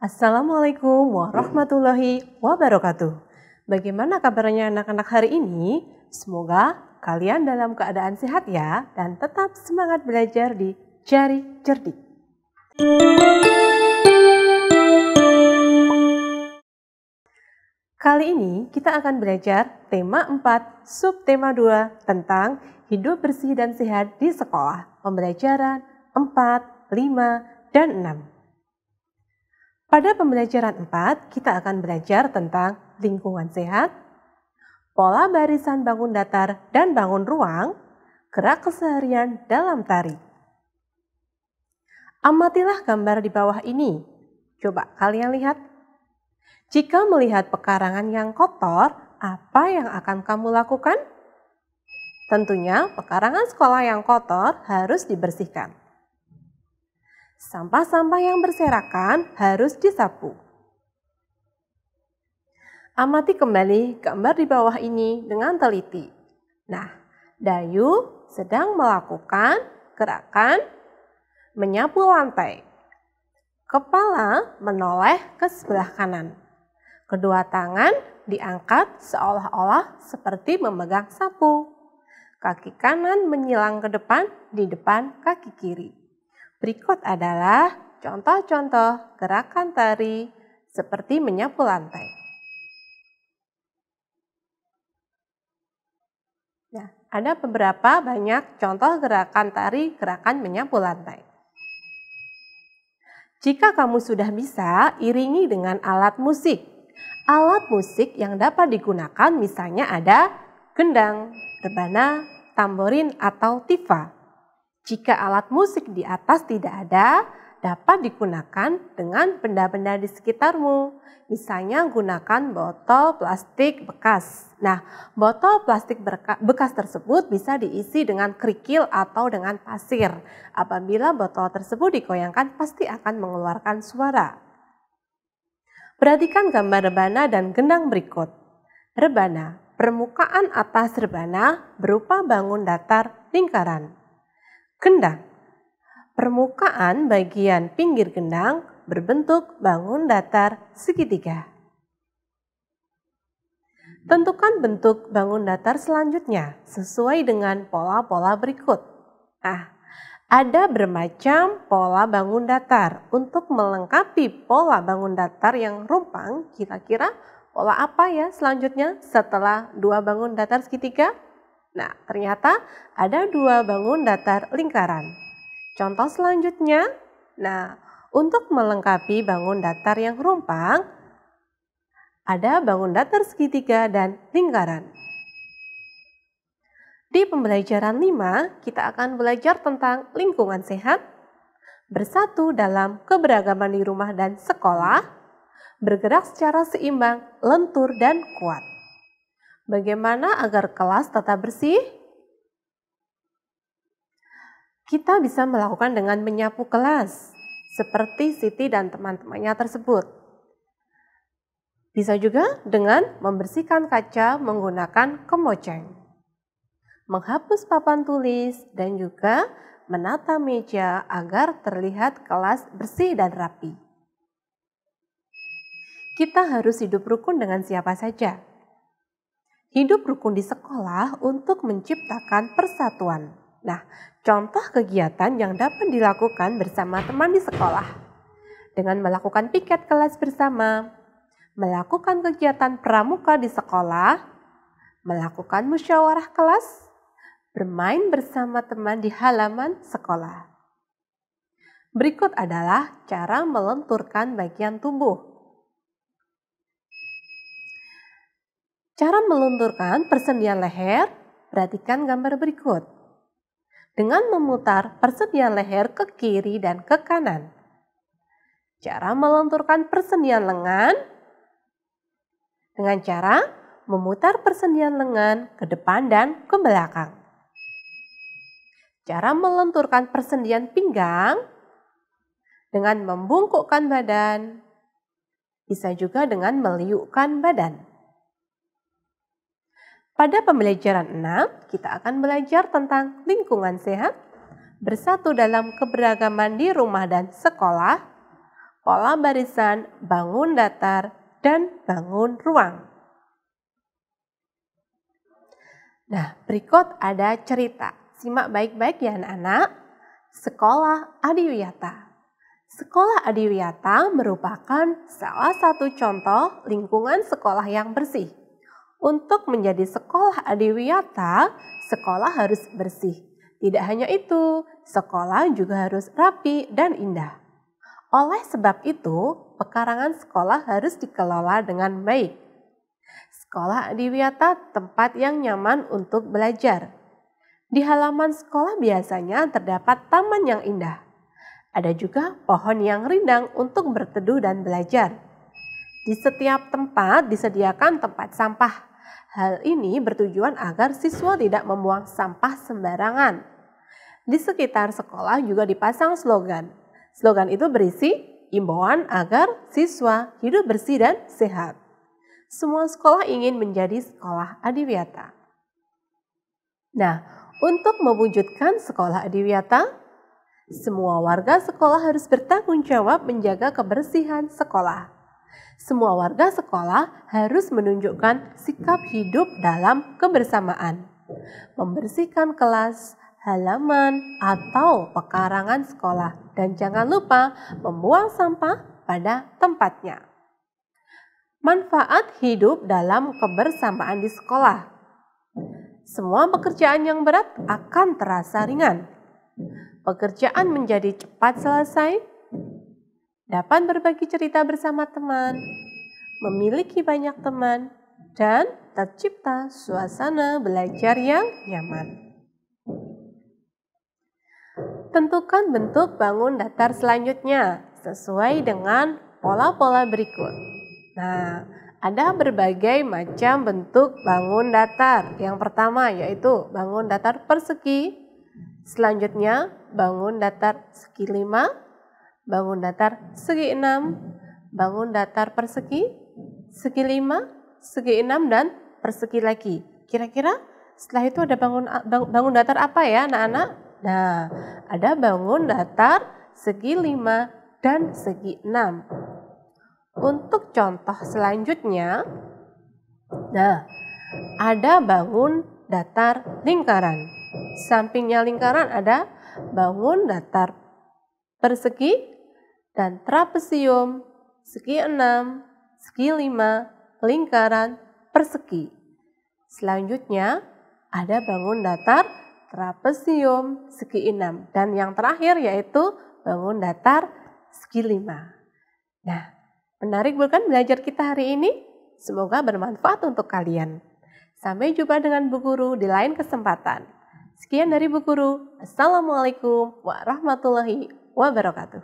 Assalamualaikum warahmatullahi wabarakatuh. Bagaimana kabarnya anak-anak hari ini? Semoga kalian dalam keadaan sehat ya dan tetap semangat belajar di Jari Cerdik. Kali ini kita akan belajar tema 4, subtema 2 tentang hidup bersih dan sehat di sekolah. Pembelajaran 4, 5, dan 6. Pada pembelajaran 4, kita akan belajar tentang lingkungan sehat, pola barisan bangun datar dan bangun ruang, gerak keseharian dalam tari. Amatilah gambar di bawah ini. Coba kalian lihat. Jika melihat pekarangan yang kotor, apa yang akan kamu lakukan? Tentunya pekarangan sekolah yang kotor harus dibersihkan. Sampah-sampah yang berserakan harus disapu. Amati kembali gambar di bawah ini dengan teliti. Nah, Dayu sedang melakukan gerakan menyapu lantai. Kepala menoleh ke sebelah kanan. Kedua tangan diangkat seolah-olah seperti memegang sapu. Kaki kanan menyilang ke depan di depan kaki kiri. Berikut adalah contoh-contoh gerakan tari seperti menyapu lantai. Nah, ada beberapa banyak contoh gerakan tari gerakan menyapu lantai. Jika kamu sudah bisa, iringi dengan alat musik. Alat musik yang dapat digunakan misalnya ada gendang, rebana, tamborin, atau tifa. Jika alat musik di atas tidak ada, dapat digunakan dengan benda-benda di sekitarmu. Misalnya gunakan botol plastik bekas. Nah, botol plastik bekas tersebut bisa diisi dengan kerikil atau dengan pasir. Apabila botol tersebut digoyangkan, pasti akan mengeluarkan suara. Perhatikan gambar rebana dan gendang berikut. Rebana, permukaan atas rebana berupa bangun datar lingkaran. Gendang, permukaan bagian pinggir gendang berbentuk bangun datar segitiga. Tentukan bentuk bangun datar selanjutnya sesuai dengan pola-pola berikut. Nah, ada bermacam pola bangun datar. Untuk melengkapi pola bangun datar yang rumpang, kira-kira pola apa ya selanjutnya setelah dua bangun datar segitiga? Nah, ternyata ada dua bangun datar lingkaran. Contoh selanjutnya, nah, untuk melengkapi bangun datar yang rumpang, ada bangun datar segitiga dan lingkaran. Di pembelajaran 5, kita akan belajar tentang lingkungan sehat, bersatu dalam keberagaman di rumah dan sekolah, bergerak secara seimbang, lentur, dan kuat. Bagaimana agar kelas tetap bersih? Kita bisa melakukan dengan menyapu kelas, seperti Siti dan teman-temannya tersebut. Bisa juga dengan membersihkan kaca menggunakan kemoceng, menghapus papan tulis, dan juga menata meja agar terlihat kelas bersih dan rapi. Kita harus hidup rukun dengan siapa saja. Hidup rukun di sekolah untuk menciptakan persatuan. Nah, contoh kegiatan yang dapat dilakukan bersama teman di sekolah. Dengan melakukan piket kelas bersama, melakukan kegiatan pramuka di sekolah, melakukan musyawarah kelas, bermain bersama teman di halaman sekolah. Berikut adalah cara melenturkan bagian tubuh. Cara melunturkan persendian leher, perhatikan gambar berikut. Dengan memutar persendian leher ke kiri dan ke kanan. Cara melunturkan persendian lengan, dengan cara memutar persendian lengan ke depan dan ke belakang. Cara melenturkan persendian pinggang, dengan membungkukkan badan, bisa juga dengan meliukkan badan. Pada pembelajaran 6, kita akan belajar tentang lingkungan sehat, bersatu dalam keberagaman di rumah dan sekolah, pola barisan, bangun datar, dan bangun ruang. Nah, berikut ada cerita. Simak baik-baik ya anak-anak. Sekolah Adiwiyata. Sekolah Adiwiyata merupakan salah satu contoh lingkungan sekolah yang bersih. Untuk menjadi sekolah Adiwiyata, sekolah harus bersih. Tidak hanya itu, sekolah juga harus rapi dan indah. Oleh sebab itu, pekarangan sekolah harus dikelola dengan baik. Sekolah Adiwiyata tempat yang nyaman untuk belajar. Di halaman sekolah biasanya terdapat taman yang indah. Ada juga pohon yang rindang untuk berteduh dan belajar. Di setiap tempat disediakan tempat sampah. Hal ini bertujuan agar siswa tidak membuang sampah sembarangan. Di sekitar sekolah juga dipasang slogan. Slogan itu berisi imbauan agar siswa hidup bersih dan sehat. Semua sekolah ingin menjadi sekolah Adiwiyata. Nah, untuk mewujudkan sekolah Adiwiyata, semua warga sekolah harus bertanggung jawab menjaga kebersihan sekolah. Semua warga sekolah harus menunjukkan sikap hidup dalam kebersamaan, membersihkan kelas, halaman, atau pekarangan sekolah, dan jangan lupa membuang sampah pada tempatnya. Manfaat hidup dalam kebersamaan di sekolah. Semua pekerjaan yang berat akan terasa ringan. Pekerjaan menjadi cepat selesai. Dapat berbagi cerita bersama teman. Memiliki banyak teman. Dan tercipta suasana belajar yang nyaman. Tentukan bentuk bangun datar selanjutnya sesuai dengan pola-pola berikut. Nah, ada berbagai macam bentuk bangun datar. Yang pertama yaitu bangun datar persegi. Selanjutnya bangun datar segi 5, bangun datar segi 6, bangun datar persegi, segi 5, segi 6, dan persegi lagi. Kira-kira setelah itu ada bangun datar apa ya anak-anak? Nah, ada bangun datar segi 5 dan segi 6. Untuk contoh selanjutnya, nah, ada bangun datar lingkaran. Sampingnya lingkaran ada bangun datar persegi dan trapesium, segi 6, segi 5, lingkaran, persegi. Selanjutnya ada bangun datar trapesium, segi 6. Dan yang terakhir yaitu bangun datar segi 5. Nah, menarik bukan belajar kita hari ini? Semoga bermanfaat untuk kalian. Sampai jumpa dengan Bu Guru di lain kesempatan. Sekian dari Bu Guru. Assalamualaikum warahmatullahi wabarakatuh.